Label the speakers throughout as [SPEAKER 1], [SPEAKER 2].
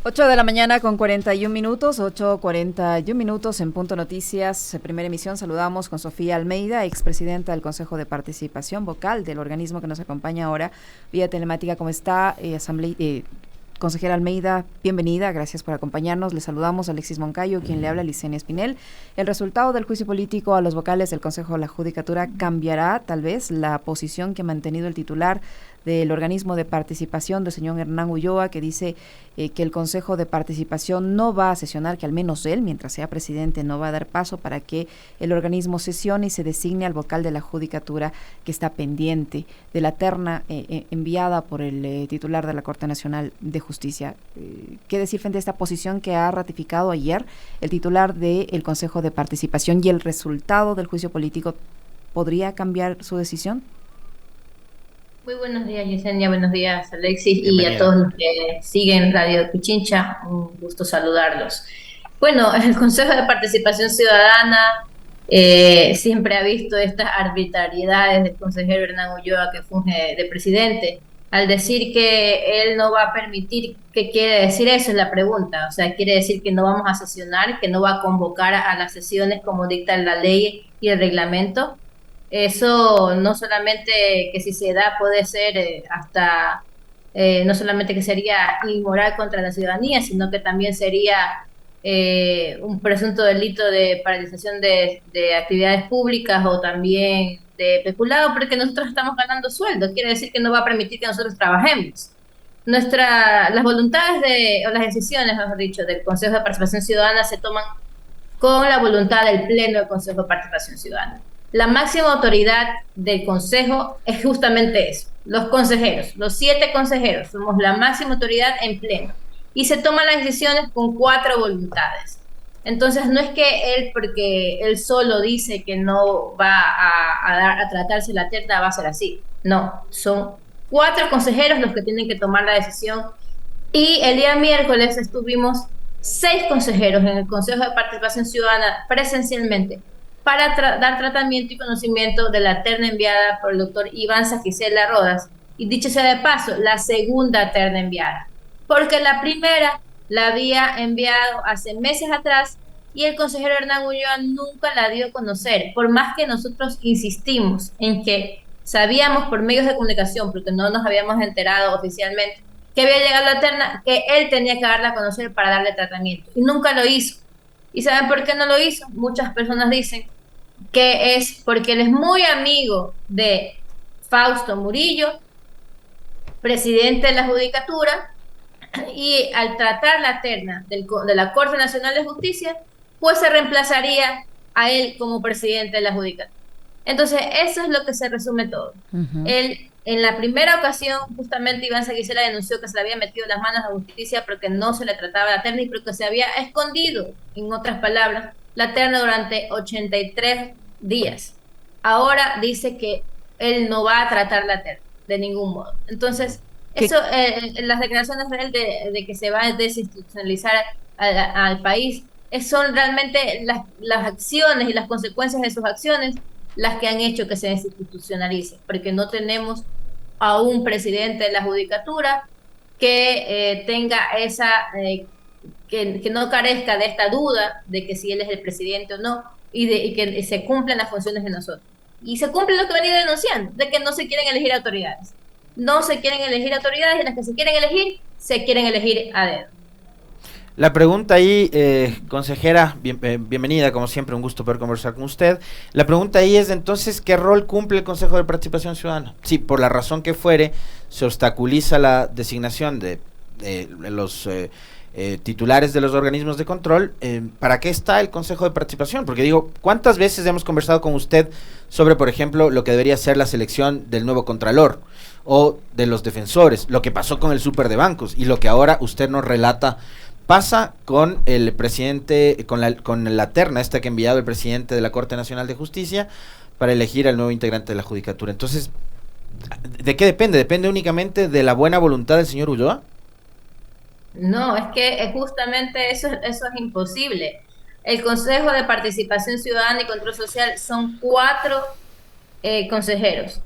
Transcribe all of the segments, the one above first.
[SPEAKER 1] 8 de la mañana con 41 minutos, 8:41 minutos en Punto Noticias, primera emisión. Saludamos con Sofía Almeida, expresidenta del Consejo de Participación Vocal del organismo que nos acompaña ahora vía telemática. ¿Cómo está, consejera Almeida? Bienvenida, gracias por acompañarnos. Le saludamos a Alexis Moncayo, quien le habla, Licenia Espinel. El resultado del juicio político a los vocales del Consejo de la Judicatura cambiará tal vez la posición que ha mantenido el titular del organismo de participación, del señor Hernán Ulloa, que dice que el Consejo de Participación no va a sesionar, que al menos él, mientras sea presidente, no va a dar paso para que el organismo sesione y se designe al vocal de la Judicatura, que está pendiente de la terna enviada por el titular de la Corte Nacional de Justicia. ¿Qué decir frente a esta posición que ha ratificado ayer el titular del Consejo de Participación y el resultado del juicio político? ¿Podría cambiar su decisión?
[SPEAKER 2] Muy buenos días, Yesenia. Buenos días, Alexis, y a
[SPEAKER 1] Bienvenida.
[SPEAKER 2] todos los que siguen Radio Pichincha. Un gusto saludarlos. Bueno, el Consejo de Participación Ciudadana siempre ha visto estas arbitrariedades del consejero Hernán Ulloa, que funge de presidente, al decir que él no va a permitir. ¿Qué quiere decir eso? Es la pregunta. O sea, quiere decir que no vamos a sesionar, que no va a convocar a las sesiones como dicta la ley y el reglamento. Eso no solamente que si se da puede ser no solamente que sería inmoral contra la ciudadanía, sino que también sería un presunto delito de paralización de actividades públicas o también de peculado, porque nosotros estamos ganando sueldo. Quiere decir que no va a permitir que nosotros trabajemos. Las voluntades o las decisiones, mejor dicho, del Consejo de Participación Ciudadana se toman con la voluntad del Pleno del Consejo de Participación Ciudadana. La máxima autoridad del Consejo es justamente eso, los consejeros, los 7 consejeros, somos la máxima autoridad en pleno y se toman las decisiones con 4 voluntades. Entonces no es que él, porque él solo dice que no va a tratarse la terna, va a ser así. No, son 4 consejeros los que tienen que tomar la decisión y el día miércoles estuvimos 6 consejeros en el Consejo de Participación Ciudadana presencialmente para dar tratamiento y conocimiento de la terna enviada por el doctor Iván Saquicela Rodas. Y dicho sea de paso, la segunda terna enviada. Porque la primera la había enviado hace meses atrás y el consejero Hernán Ulloa nunca la dio a conocer. Por más que nosotros insistimos en que sabíamos por medios de comunicación, porque no nos habíamos enterado oficialmente, que había llegado la terna, que él tenía que darla a conocer para darle tratamiento. Y nunca lo hizo. ¿Y saben por qué no lo hizo? Muchas personas dicen que es porque él es muy amigo de Fausto Murillo, presidente de la Judicatura, y al tratar la terna de la Corte Nacional de Justicia, pues se reemplazaría a él como presidente de la Judicatura. Entonces, eso es lo que se resume todo.
[SPEAKER 1] Ujú.
[SPEAKER 2] Él, en la primera ocasión, justamente Iván Saguicela denunció que se le había metido las manos a la justicia porque no se le trataba la terna y porque se había escondido, en otras palabras, la terna durante 83 días. Ahora dice que él no va a tratar la terna de ningún modo. Entonces,
[SPEAKER 1] ¿Qué,
[SPEAKER 2] eso, las declaraciones de él de que se va a desinstitucionalizar al país, son realmente las acciones y las consecuencias de sus acciones las que han hecho que se institucionalice, porque no tenemos a un presidente de la judicatura que tenga que no carezca de esta duda de que si él es el presidente o no, y que se cumplan las funciones de nosotros. Y se cumple lo que he venido denunciando, de que no se quieren elegir autoridades. No se quieren elegir autoridades, y las que se quieren elegir a dedo.
[SPEAKER 3] La pregunta ahí, consejera, bienvenida, como siempre, un gusto poder conversar con usted. La pregunta ahí es entonces, ¿qué rol cumple el Consejo de Participación Ciudadana? Si por la razón que fuere se obstaculiza la designación de los titulares de los organismos de control, ¿para qué está el Consejo de Participación? Porque digo, ¿cuántas veces hemos conversado con usted sobre, por ejemplo, lo que debería ser la selección del nuevo Contralor o de los defensores, lo que pasó con el súper de bancos y lo que ahora usted nos relata pasa con el presidente, con la terna esta que ha enviado el presidente de la Corte Nacional de Justicia para elegir al nuevo integrante de la Judicatura? Entonces, ¿de qué depende? ¿Depende únicamente de la buena voluntad del señor Ulloa?
[SPEAKER 2] No, es que justamente eso es imposible. El Consejo de Participación Ciudadana y Control Social son 4 consejeros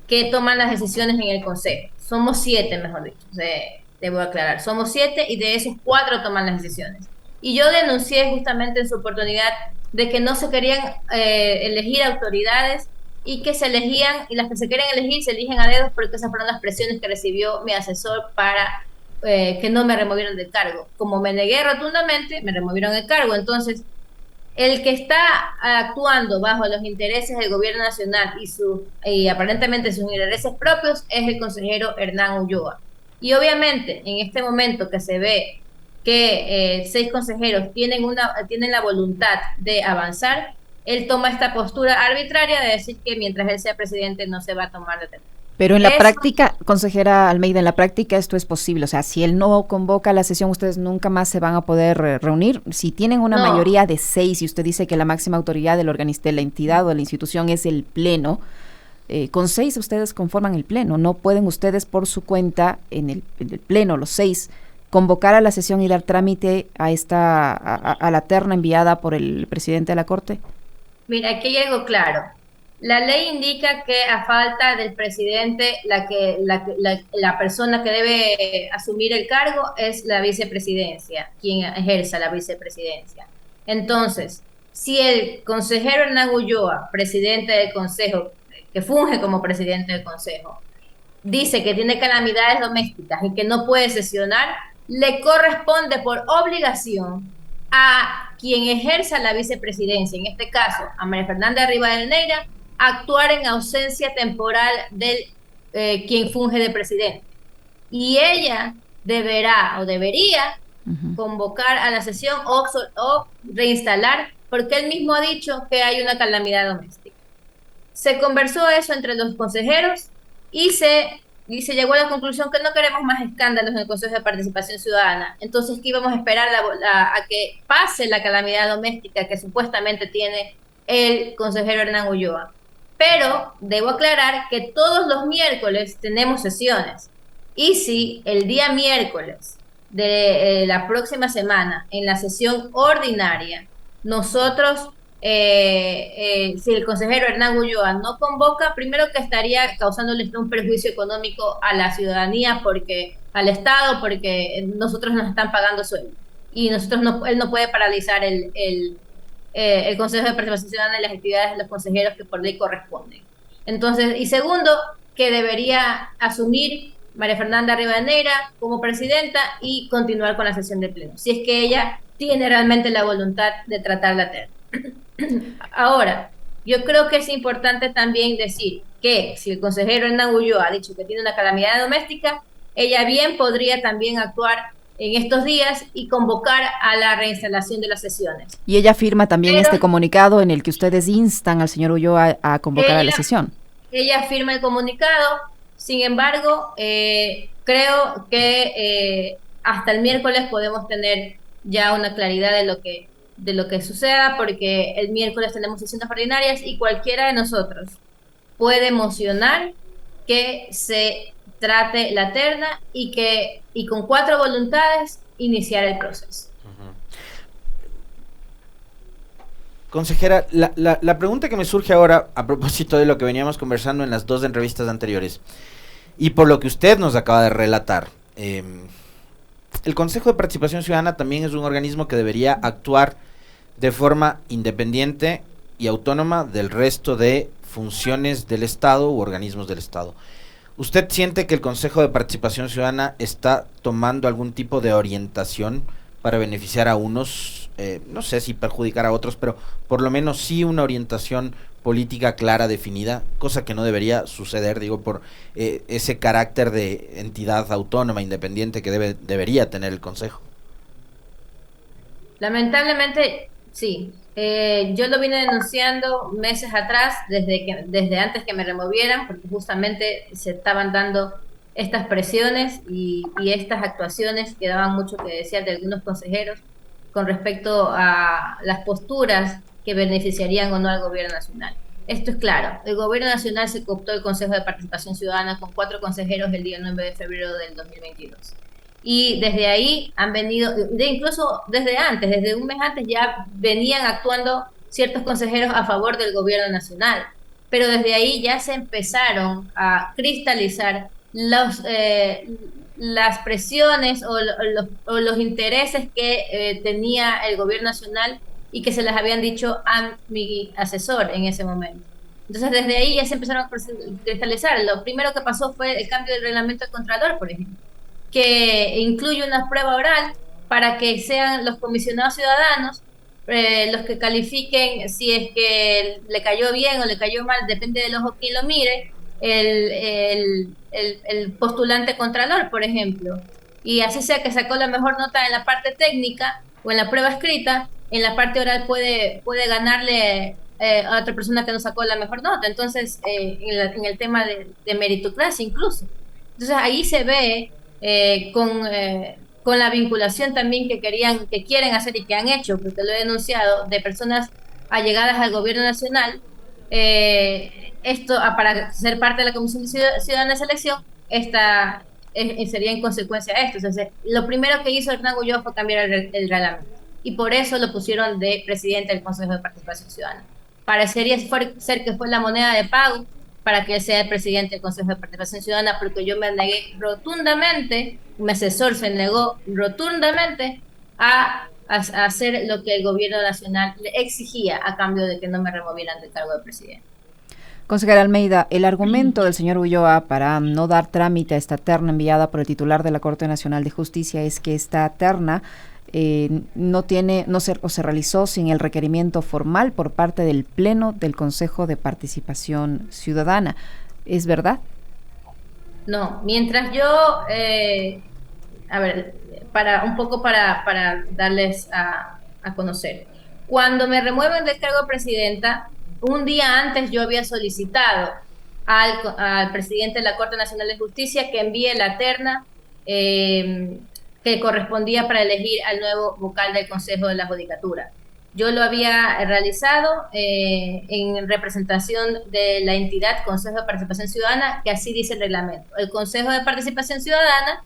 [SPEAKER 2] que toman las decisiones en el Consejo. Somos 7, mejor dicho. O sea, debo aclarar. Somos 7 y de esos 4 toman las decisiones. Y yo denuncié justamente en su oportunidad de que no se querían elegir autoridades y que se elegían, y las que se quieren elegir se eligen a dedos, porque esas fueron las presiones que recibió mi asesor para que no me removieran del cargo. Como me negué rotundamente, me removieron el cargo. Entonces, el que está actuando bajo los intereses del gobierno nacional y aparentemente sus intereses propios es el consejero Hernán Ulloa. Y obviamente, en este momento que se ve que 6 consejeros tienen la voluntad de avanzar, él toma esta postura arbitraria de decir que mientras él sea presidente no se va a tomar de.
[SPEAKER 1] Pero en la práctica, consejera Almeida, en la práctica esto es posible. O sea, si él no convoca la sesión, ustedes nunca más se van a poder reunir. Si tienen una mayoría de 6 y usted dice que la máxima autoridad de la entidad o de la institución es el Pleno, con 6 ustedes conforman el Pleno. No pueden ustedes por su cuenta, en el Pleno, los 6, convocar a la sesión y dar trámite a la terna enviada por el presidente de la Corte.
[SPEAKER 2] Mira, aquí hay algo claro. La ley indica que a falta del presidente, la persona que debe asumir el cargo es la vicepresidencia, quien ejerza la vicepresidencia. Entonces, si el consejero Hernán Ulloa, presidente del Consejo, que funge como presidente del Consejo, dice que tiene calamidades domésticas y que no puede sesionar, le corresponde por obligación a quien ejerza la vicepresidencia, en este caso a María Fernanda Rivadeneira, actuar en ausencia temporal del quien funge de presidente. Y ella debería convocar a la sesión o reinstalar, porque él mismo ha dicho que hay una calamidad doméstica. Se conversó eso entre los consejeros y se llegó a la conclusión que no queremos más escándalos en el Consejo de Participación Ciudadana. Entonces, que íbamos a esperar a que pase la calamidad doméstica que supuestamente tiene el consejero Hernán Ulloa. Pero debo aclarar que todos los miércoles tenemos sesiones. Y si el día miércoles de la próxima semana, en la sesión ordinaria, nosotros, si el consejero Hernán Ulloa no convoca, primero que estaría causándole un perjuicio económico a la ciudadanía, al Estado, porque nosotros nos están pagando sueldo. Y él no puede paralizar el Consejo de Participación Ciudadana y las actividades de los consejeros que por ley corresponden. Entonces, y segundo, que debería asumir María Fernanda Rivadeneira como presidenta y continuar con la sesión del Pleno, si es que ella tiene realmente la voluntad de tratar la terna. Ahora, yo creo que es importante también decir que si el consejero Hernán Ulloa ha dicho que tiene una calamidad doméstica, ella bien podría también actuar en estos días y convocar a la reinstalación de las sesiones.
[SPEAKER 1] Y ella firma también este comunicado en el que ustedes instan al señor Ulloa a convocar a la sesión.
[SPEAKER 2] Ella firma el comunicado, sin embargo, creo que hasta el miércoles podemos tener ya una claridad de lo que suceda, porque el miércoles tenemos sesiones ordinarias y cualquiera de nosotros puede mocionar que se trate la terna y con 4 voluntades iniciar el proceso.
[SPEAKER 3] Consejera, la pregunta que me surge ahora a propósito de lo que veníamos conversando en las 2 entrevistas anteriores y por lo que usted nos acaba de relatar, el Consejo de Participación Ciudadana también es un organismo que debería actuar de forma independiente y autónoma del resto de funciones del Estado u organismos del Estado. ¿Usted siente que el Consejo de Participación Ciudadana está tomando algún tipo de orientación para beneficiar a unos, no sé si perjudicar a otros, pero por lo menos sí una orientación política clara, definida, cosa que no debería suceder, digo, por ese carácter de entidad autónoma, independiente que debería tener el Consejo?
[SPEAKER 2] Lamentablemente, sí. Yo lo vine denunciando meses atrás, desde antes que me removieran, porque justamente se estaban dando estas presiones y estas actuaciones que daban mucho que desear de algunos consejeros con respecto a las posturas que beneficiarían o no al gobierno nacional. Esto es claro, el gobierno nacional se cooptó el Consejo de Participación Ciudadana con 4 consejeros el día 9 de febrero del 2022. Y desde ahí han venido, incluso desde antes, desde un mes antes ya venían actuando ciertos consejeros a favor del gobierno nacional, pero desde ahí ya se empezaron a cristalizar las las presiones o los intereses que tenía el gobierno nacional y que se las habían dicho a mi asesor en ese momento. Entonces, desde ahí ya se empezaron a cristalizar. Lo primero que pasó fue el cambio del reglamento del Contralor, por ejemplo, que incluye una prueba oral para que sean los comisionados ciudadanos los que califiquen si es que le cayó bien o le cayó mal, depende del ojo quien lo mire, el postulante contralor, por ejemplo. Y así sea que sacó la mejor nota en la parte técnica o en la prueba escrita, en la parte oral puede ganarle a otra persona que no sacó la mejor nota. Entonces, en el tema de meritocracia incluso. Entonces ahí se ve con la vinculación también que quieren hacer y que han hecho, porque lo he denunciado, de personas allegadas al gobierno nacional, esto para ser parte de la Comisión Ciudadana de Selección, sería en consecuencia de esto. Entonces, lo primero que hizo Hernán Ulloa fue cambiar el reglamento, y por eso lo pusieron de presidente del Consejo de Participación Ciudadana. Parecería ser que fue la moneda de pago para que él sea el presidente del Consejo de Participación Ciudadana, porque yo me negué rotundamente, mi asesor se negó rotundamente a hacer lo que el gobierno nacional le exigía a cambio de que no me removieran del cargo de presidente.
[SPEAKER 1] Consejera Almeida, el argumento del señor Ulloa para no dar trámite a esta terna enviada por el titular de la Corte Nacional de Justicia es que esta terna se realizó sin el requerimiento formal por parte del Pleno del Consejo de Participación Ciudadana. ¿Es verdad?
[SPEAKER 2] No, mientras yo, a ver, para darles a conocer. Cuando me remueven del cargo de presidenta, un día antes yo había solicitado al presidente de la Corte Nacional de Justicia que envíe la terna que correspondía para elegir al nuevo vocal del Consejo de la Judicatura. Yo lo había realizado en representación de la entidad Consejo de Participación Ciudadana, que así dice el reglamento. El Consejo de Participación Ciudadana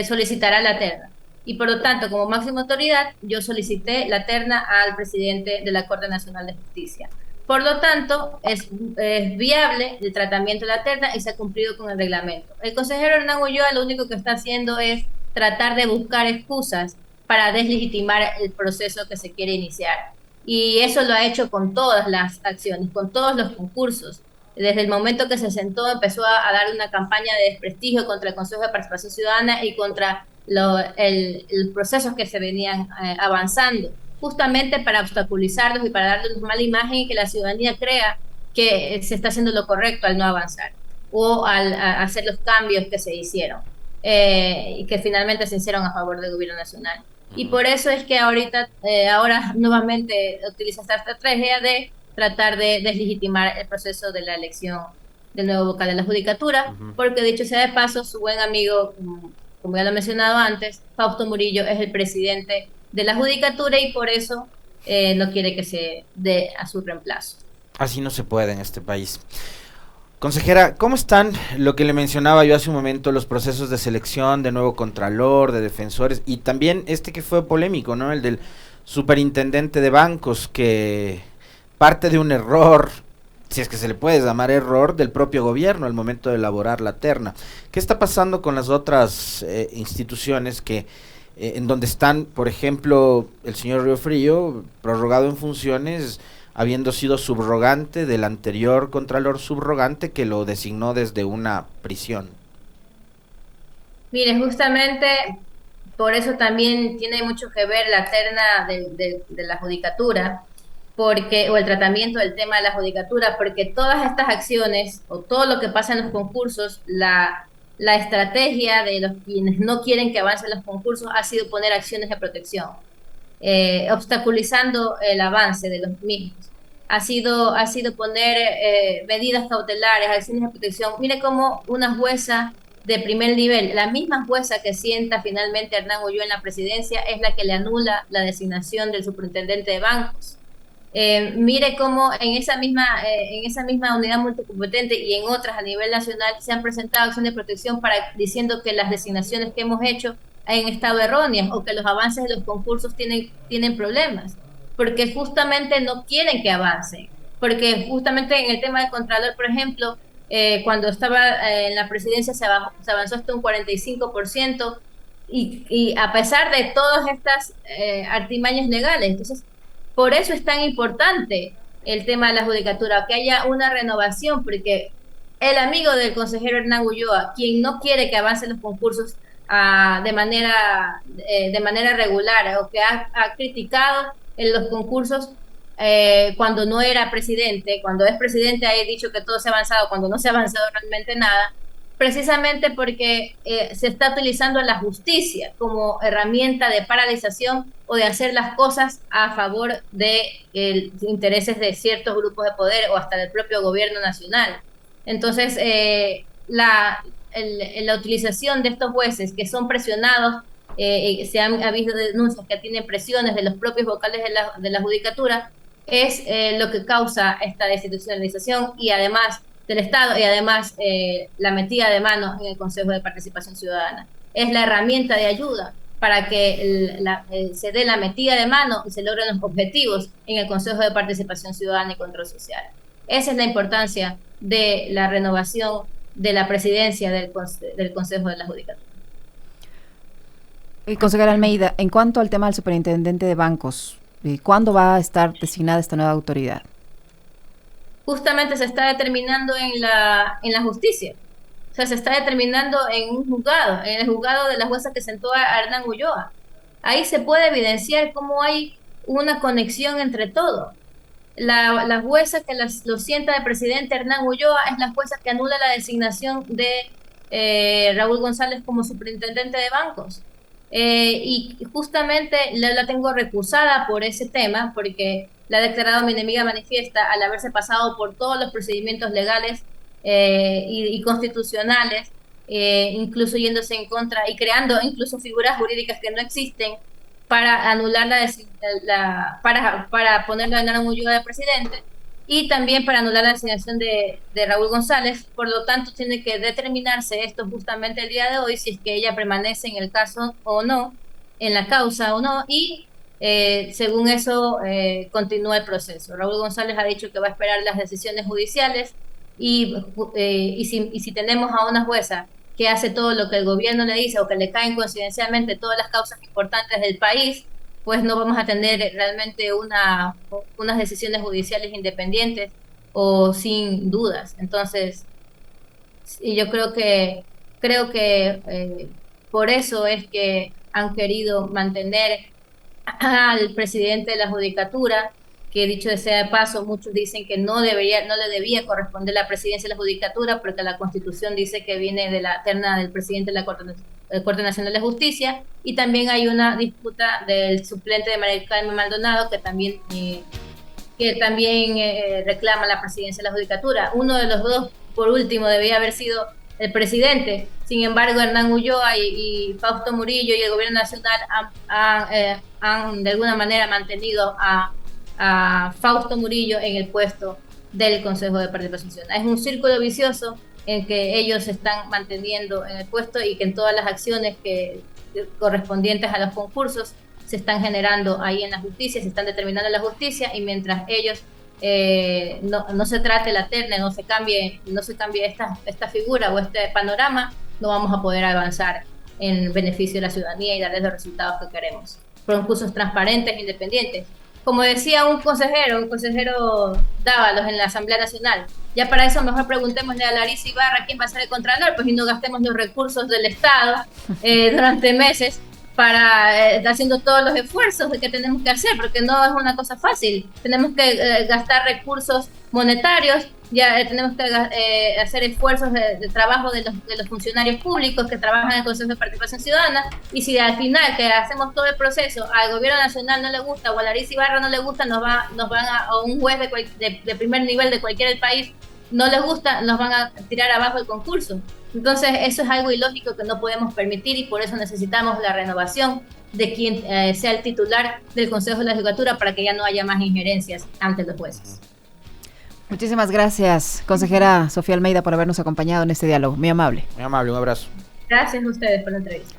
[SPEAKER 2] solicitará la terna. Y por lo tanto, como máxima autoridad, yo solicité la terna al presidente de la Corte Nacional de Justicia. Por lo tanto, es viable el tratamiento de la terna y se ha cumplido con el reglamento. El consejero Hernán Ulloa lo único que está haciendo es tratar de buscar excusas para deslegitimar el proceso que se quiere iniciar. Y eso lo ha hecho con todas las acciones, con todos los concursos. Desde el momento que se sentó, empezó a dar una campaña de desprestigio contra el Consejo de Participación Ciudadana y contra los procesos que se venían avanzando, justamente para obstaculizarlos y para darle una mala imagen y que la ciudadanía crea que se está haciendo lo correcto al no avanzar o al hacer los cambios que se hicieron. Y que finalmente se hicieron a favor del gobierno nacional. Y por eso es que ahora nuevamente utiliza esta estrategia de tratar de deslegitimar el proceso de la elección del nuevo vocal de la Judicatura, porque dicho sea de paso, su buen amigo, como ya lo he mencionado antes, Fausto Murillo, es el presidente de la Judicatura y por eso no quiere que se dé a su reemplazo.
[SPEAKER 3] Así no se puede en este país. Consejera, ¿cómo están, lo que le mencionaba yo hace un momento, los procesos de selección de nuevo contralor, de defensores, y también que fue polémico, ¿no? El del superintendente de bancos, que parte de un error, si es que se le puede llamar error, del propio gobierno al momento de elaborar la terna? ¿Qué está pasando con las otras instituciones que en donde están, por ejemplo, el señor Riofrío, prorrogado en funciones, habiendo sido subrogante del anterior contralor subrogante que lo designó desde una prisión?
[SPEAKER 2] Mire, justamente por eso también tiene mucho que ver la terna de la Judicatura, o el tratamiento del tema de la Judicatura, porque todas estas acciones o todo lo que pasa en los concursos, la estrategia de los quienes no quieren que avancen los concursos ha sido poner acciones de protección, obstaculizando el avance de los mismos. Ha sido poner medidas cautelares, acciones de protección. Mire cómo una jueza de primer nivel, la misma jueza que sienta finalmente a Hernán Ulloa en la presidencia, es la que le anula la designación del superintendente de bancos. Mire cómo en esa misma unidad multicompetente y en otras a nivel nacional se han presentado acciones de protección diciendo que las designaciones que hemos hecho han estado erróneas o que los avances de los concursos tienen problemas, porque justamente no quieren que avancen, porque justamente en el tema del Contralor, por ejemplo, cuando estaba en la presidencia se avanzó hasta un 45%, y a pesar de todas estas artimañas legales. Entonces, por eso es tan importante el tema de la judicatura, que haya una renovación, porque el amigo del consejero Hernán Ulloa, quien no quiere que avancen los concursos de manera regular, o que ha criticado en los concursos cuando no era presidente, cuando es presidente ha dicho que todo se ha avanzado, cuando no se ha avanzado realmente nada, precisamente porque se está utilizando la justicia como herramienta de paralización o de hacer las cosas a favor de intereses de ciertos grupos de poder o hasta del propio gobierno nacional. Entonces, la utilización de estos jueces que son presionados, se han habido denuncias que tienen presiones de los propios vocales de la judicatura, es lo que causa esta desinstitucionalización y además del Estado, y además la metida de mano en el Consejo de Participación Ciudadana. Es la herramienta de ayuda para que se dé la metida de mano y se logren los objetivos en el Consejo de Participación Ciudadana y Control Social. Esa es la importancia de la renovación de la presidencia del Consejo de la Judicatura.
[SPEAKER 1] Consejera Almeida, en cuanto al tema del superintendente de bancos, ¿cuándo va a estar designada esta nueva autoridad?
[SPEAKER 2] Justamente se está determinando en la justicia. O sea, se está determinando en un juzgado, en el juzgado de la jueza que sentó a Hernán Ulloa. Ahí se puede evidenciar cómo hay una conexión entre todo. La jueza que lo sienta de presidente Hernán Ulloa es la jueza que anula la designación de Raúl González como superintendente de bancos. Y justamente la tengo recusada por ese tema, porque la ha declarado mi enemiga manifiesta al haberse pasado por todos los procedimientos legales y constitucionales, incluso yéndose en contra y creando incluso figuras jurídicas que no existen para anular para ponerlo en Hernán Ulloa de presidente, y también para anular la designación de Raúl González. Por lo tanto, tiene que determinarse esto justamente el día de hoy, si es que ella permanece en el caso o no, en la causa o no, y según eso continúa el proceso. Raúl González ha dicho que va a esperar las decisiones judiciales, y si tenemos a una jueza que hace todo lo que el gobierno le dice, o que le caen coincidencialmente todas las causas importantes del país, pues no vamos a tener realmente unas decisiones judiciales independientes o sin dudas. Entonces, y yo creo que por eso es que han querido mantener al presidente de la judicatura, que dicho sea de paso, muchos dicen que no le debía corresponder la presidencia de la judicatura, porque la Constitución dice que viene de la terna del presidente de la Corte Nacional de Justicia, y también hay una disputa del suplente de María del Carmen Maldonado, que también reclama la presidencia de la judicatura. Uno de los dos, por último, debía haber sido el presidente. Sin embargo, Hernán Ulloa y Fausto Murillo y el gobierno nacional han de alguna manera mantenido a Fausto Murillo en el puesto del Consejo de Participación Ciudadana. Es un círculo vicioso en que ellos se están manteniendo en el puesto, y que en todas las acciones correspondientes a los concursos se están generando ahí en la justicia, se están determinando en la justicia, y mientras ellos no se trate la terna, no se cambie esta figura o este panorama, no vamos a poder avanzar en beneficio de la ciudadanía y darles los resultados que queremos. Concursos transparentes e independientes. Como decía un consejero Dávalos en la Asamblea Nacional, ya para eso mejor preguntémosle a Larissa Ibarra quién va a ser el Contralor, pues, y no gastemos los recursos del Estado durante meses haciendo todos los esfuerzos que tenemos que hacer, porque no es una cosa fácil. Tenemos que gastar recursos monetarios, ya tenemos que hacer esfuerzos de trabajo de los funcionarios públicos que trabajan en el Consejo de Participación Ciudadana, y si al final que hacemos todo el proceso al gobierno nacional no le gusta, o a Larissa Ibarra no le gusta, nos van a un juez de primer nivel de cualquier país no les gusta, nos van a tirar abajo el concurso. Entonces eso es algo ilógico que no podemos permitir, y por eso necesitamos la renovación de quien sea el titular del Consejo de la Judicatura, para que ya no haya más injerencias ante los jueces.
[SPEAKER 1] Muchísimas gracias, consejera Sofía Almeida, por habernos acompañado en este diálogo. Muy amable.
[SPEAKER 3] Muy amable, un abrazo.
[SPEAKER 2] Gracias a ustedes por la entrevista.